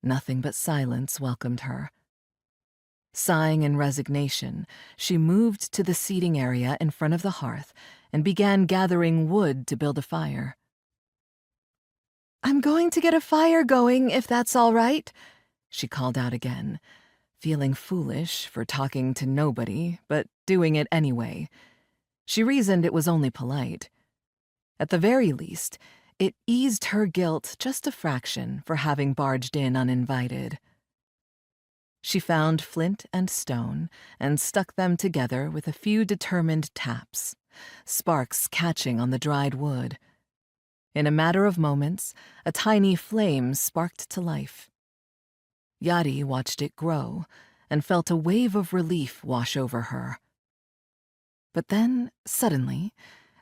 Nothing but silence welcomed her. Sighing in resignation, she moved to the seating area in front of the hearth and began gathering wood to build a fire. "I'm going to get a fire going, if that's all right," she called out again, feeling foolish for talking to nobody, but doing it anyway. She reasoned it was only polite. At the very least, it eased her guilt just a fraction for having barged in uninvited. She found flint and stone and stuck them together with a few determined taps, sparks catching on the dried wood. In a matter of moments, a tiny flame sparked to life. Yadi watched it grow and felt a wave of relief wash over her. But then, suddenly,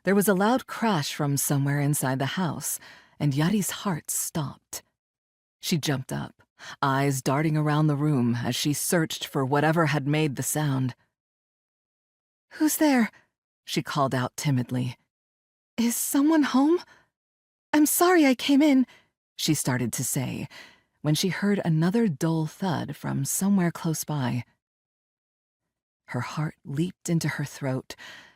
there was a loud crash from somewhere inside the house, and Yadi's heart stopped. She jumped up, eyes darting around the room as she searched for whatever had made the sound. "Who's there?" she called out timidly. "Is someone home? I'm sorry I came in," she started to say, when she heard another dull thud from somewhere close by. Her heart leaped into her throat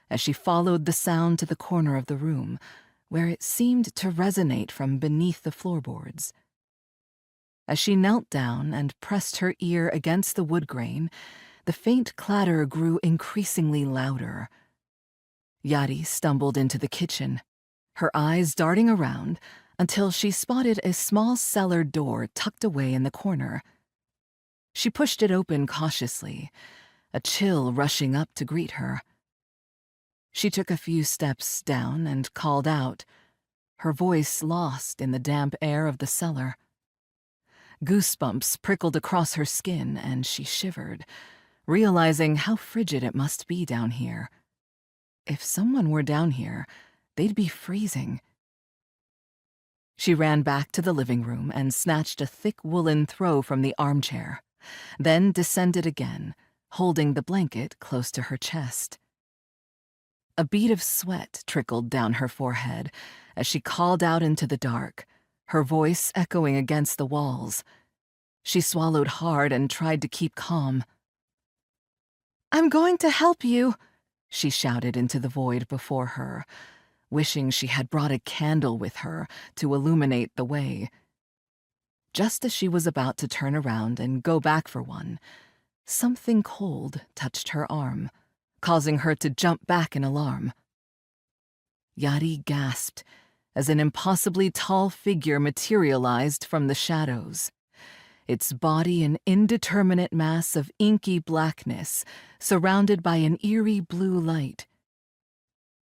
as she followed the sound to the corner of the room, where it seemed to resonate from beneath the floorboards. As she knelt down and pressed her ear against the wood grain, the faint clatter grew increasingly louder. Yadi stumbled into the kitchen, her eyes darting around until she spotted a small cellar door tucked away in the corner. She pushed it open cautiously, a chill rushing up to greet her. She took a few steps down and called out, her voice lost in the damp air of the cellar. Goosebumps prickled across her skin, and she shivered, realizing how frigid it must be down here. If someone were down here, they'd be freezing. She ran back to the living room and snatched a thick woolen throw from the armchair, then descended again, holding the blanket close to her chest. A bead of sweat trickled down her forehead as she called out into the dark, her voice echoing against the walls. She swallowed hard and tried to keep calm. "I'm going to help you," she shouted into the void before her, wishing she had brought a candle with her to illuminate the way. Just as she was about to turn around and go back for one, something cold touched her arm, causing her to jump back in alarm. Yadi gasped as an impossibly tall figure materialized from the shadows, its body an indeterminate mass of inky blackness surrounded by an eerie blue light.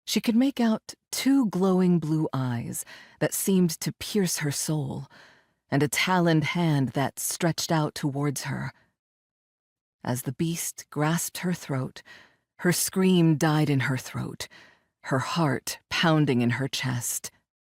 She could make out 2 glowing blue eyes that seemed to pierce her soul, and a taloned hand that stretched out towards her. As the beast grasped her throat, her scream died in her throat, her heart pounding in her chest.